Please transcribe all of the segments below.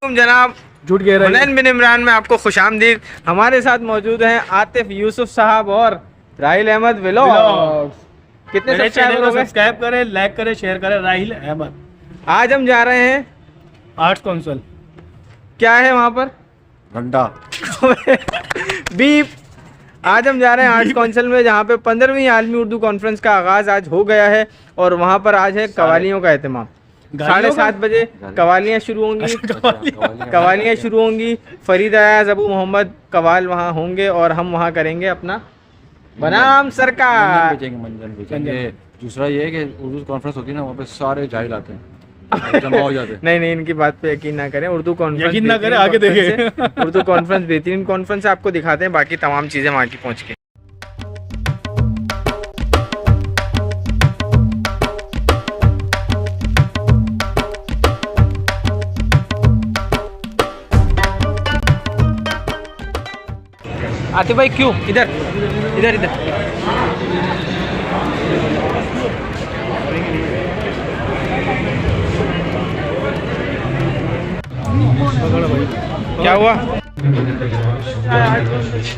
जनाब जुट गए हुनैन बिन इमरान में आपको खुशामदीद। हमारे साथ मौजूद हैं आतिफ यूसुफ साहब और राहिल अहमद व्लॉग्स। कितने सब्सक्राइबर हो गए? सब्सक्राइब करें, लाइक करें, शेयर करें। राहिल अहमद। आज हम जा रहे हैं आर्ट्स काउंसिल। क्या है वहाँ पर? घंटा बीप। आज हम जा रहे हैं आर्ट्स काउंसिल में, जहाँ पे 15वीं आलमी उर्दू कॉन्फ्रेंस का आगाज़ आज हो गया है और वहाँ पर आज है कवालियों का एहतमाम। 7:30 बजे कवालियाँ शुरू होंगी। कवालियाँ शुरू होंगी। फरीद अयाज, अबू मोहम्मद कवाल वहाँ होंगे और हम वहाँ करेंगे अपना बनाम सरकार। बेचेंगे। दूसरा ये है कि उर्दू कॉन्फ्रेंस होती है ना, वहाँ पे सारे जाहिल आते हैं, जमा हो जाते हैं। नहीं, इनकी बात पे यकीन ना करें। उर्दू कॉन्फ्रेंस यकीन ना करें, आगे देखें। उर्दू कॉन्फ्रेंस बेहतरीन कॉन्फ्रेंस है, आपको दिखाते हैं बाकी तमाम चीज़ें वहाँ की पहुँच के। आतिफ भाई क्यों? इधर इधर इधर। क्या हुआ?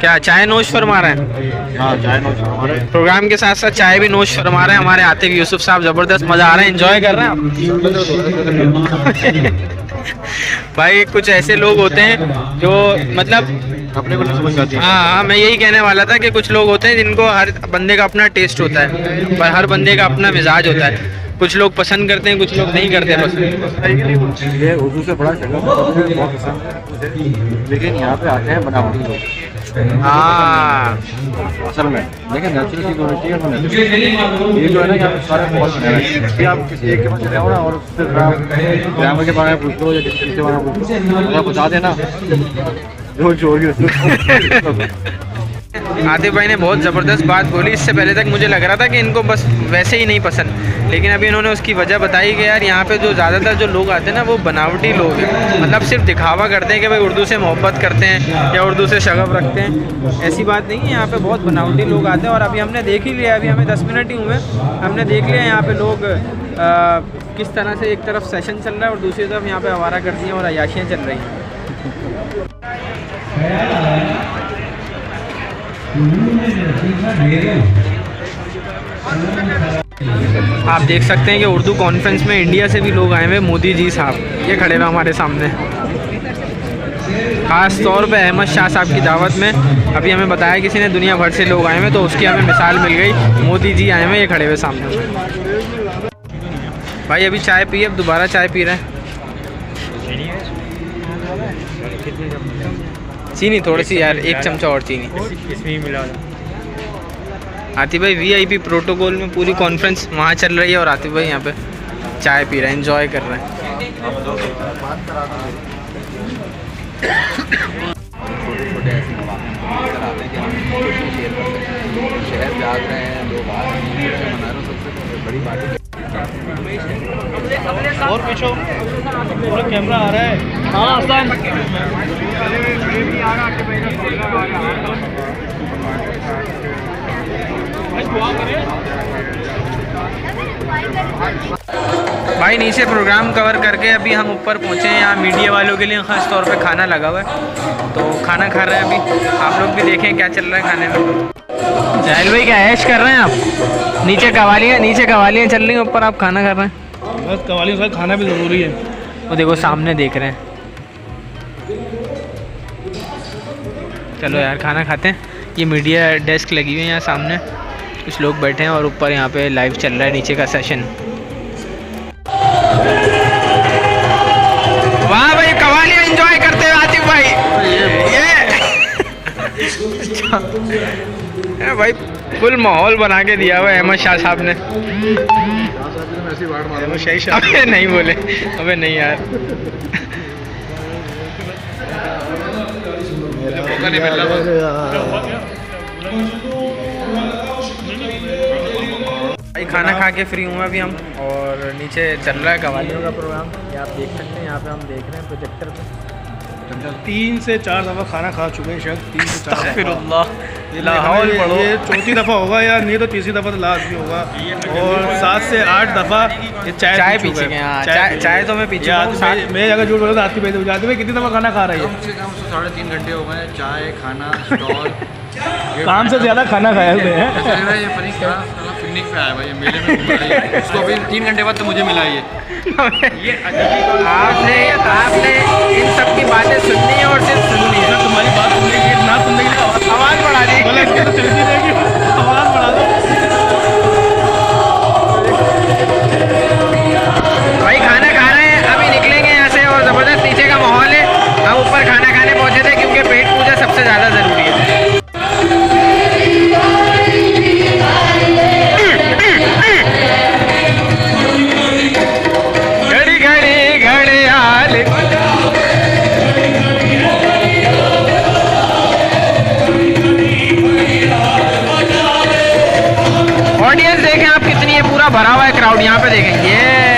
क्या चाय नोश फरमा रहे हैं? हाँ, चाय नोश फरमा रहे हैं। प्रोग्राम के साथ साथ चाय भी नोश फरमा रहे हैं हमारे आतिफ यूसुफ साहब। जबरदस्त मजा आ रहा है, एंजॉय कर रहे हैं आप। भाई कुछ ऐसे लोग होते हैं जो मतलब अपने को नहीं समझ आती। हाँ, मैं यही कहने वाला था कि कुछ लोग होते हैं जिनको हर बंदे का अपना टेस्ट होता है, पर हर बंदे का अपना मिजाज होता है। कुछ लोग पसंद करते हैं, कुछ लोग नहीं करते पसंद। ये उर्दू से बड़ा शगल बहुत पसंद है, लेकिन यहाँ पे आते हैं बनावटी लोग। हाँ, असल में लेकिन नेचुरल चीज़ होनी चाहिए। ये जो है ना, यहाँ पे सारे बहुत बने हैं कि आप किसी एक के पास चले आओ ना और उससे ग्रामर के बारे में पूछ लो या किसी के बारे में पूछ लो, आप बता देना जो जोर की। आतिफ भाई ने बहुत ज़बरदस्त बात बोली। इससे पहले तक मुझे लग रहा था कि इनको बस वैसे ही नहीं पसंद, लेकिन अभी इन्होंने उसकी वजह बताई कि यार यहाँ पे जो ज़्यादातर जो लोग आते हैं ना, वो बनावटी लोग हैं। मतलब सिर्फ दिखावा करते हैं कि भाई उर्दू से मोहब्बत करते हैं या उर्दू से शगफ रखते हैं। ऐसी बात नहीं है, यहाँ पे बहुत बनावटी लोग आते हैं। और अभी हमने देख ही लिया, अभी हमें 10 मिनट ही हुए, हमने देख लिया यहाँ पर लोग किस तरह से एक तरफ सेशन चल रहा है और दूसरी तरफ यहाँ पर आवारागर्दियाँ और अयाशियाँ चल रही हैं। आप देख सकते हैं कि उर्दू कॉन्फ्रेंस में इंडिया से भी लोग आए हुए। मोदी जी साहब ये खड़े हुए हमारे सामने, ख़ास तौर पे अहमद शाह साहब की दावत में। अभी हमें बताया किसी ने दुनिया भर से लोग आए हुए, तो उसकी हमें मिसाल मिल गई। मोदी जी आए हुए, ये खड़े हुए सामने। भाई अभी चाय पी, अब दोबारा चाय पी रहे हैं। चीनी थोड़ी सी यार, 1 चमचा और चीनी इसमें ही मिला। आतिफ भाई VIP प्रोटोकॉल में पूरी कॉन्फ्रेंस वहाँ चल रही है और आतिफ भाई यहाँ पे चाय पी रहे हैं, एंजॉय कर रहे हैं। छोटे ऐसे आते हैं कि हम शेयर करते हैं, शहर जाग रहे हैं, लोग आ रहे हैं, मना रहे हैं। सबसे बड़ी बात है और पीछे पूरा कैमरा आ रहा है। हाँ आसान। भाई नीचे प्रोग्राम कवर करके अभी हम ऊपर पहुँचे हैं। यहाँ मीडिया वालों के लिए ख़ास तौर पे खाना लगा हुआ है, तो खाना खा रहे हैं अभी। आप लोग भी देखें क्या चल रहा है खाने में। जाहिल भाई क्या ऐश कर रहे हैं आप? नीचे कवालियाँ चल रही हैं, ऊपर आप खाना खा रहे हैं। बस कवालियों का खाना भी ज़रूरी है। वो देखो सामने देख रहे हैं। चलो यार खाना खाते हैं। ये मीडिया डेस्क लगी हुई है यहाँ सामने, कुछ लोग बैठे हैं और ऊपर यहाँ पे लाइव चल रहा है नीचे का सेशन। वाह भाई, कवालियाँ एंजॉय करते हुए आतिफ भाई। ये भाई फुल माहौल बना के दिया हुआ अहमद शाह साहब ने। अबे नहीं बोले, अबे नहीं यार। भाई खाना खा के फ्री हुए अभी हम, और नीचे चल रहा है कवालियों का प्रोग्राम। ये आप देख सकते हैं, यहाँ पे हम देख रहे हैं प्रोजेक्टर पे। 3 से 4 दफ़ा खाना खा चुके हैं, शायद 3 से 4 दफ़ा। अस्तगफिरुल्लाह, ये लाहौल पढ़ो। ये चौथी दफ़ा होगा या नहीं तो तीसरी दफ़ा तो लाजमी होगा। और 7 से 8 दफ़ा ये चाय पी चुके हैं। हाँ, चाय तो मैं पी चुका हूँ। मैं अगर झूठ बोलूँ तो आती भाई जाते में कितनी दफ़ा खाना खा रही है? कम से कम 3.5 घंटे हो गए, चाय खाना स्टॉल काम से ज़्यादा खाना खाया हुए हैं। ऐसा लग रहा है ये पता नहीं क्या पिकनिक पे आया भाई, ये मेले में घूम रहा है। इसको अभी 3 घंटे बाद तो मुझे मिला ये। आपने इन सब की बातें सुननी है और सिर्फ सुननी है। तुम्हारी बात सुनने की ना सुनने के लिए आवाज़ बढ़ा दी। बोला इसकी तो चलती रहेगी, आवाज़ बढ़ा दो। भाई खाना खा रहे हैं, अभी निकलेंगे यहाँ से और ज़बरदस्त नीचे का माहौल है। हम ऊपर खाना खाने पहुँचे थे क्योंकि पेट पूजा सबसे ज़्यादा ज़रूरी है। घड़ी घड़ी घड़ियाल ऑडियंस देखें आप कितनी है, पूरा भरा हुआ है क्राउड। यहाँ पे देखें, ये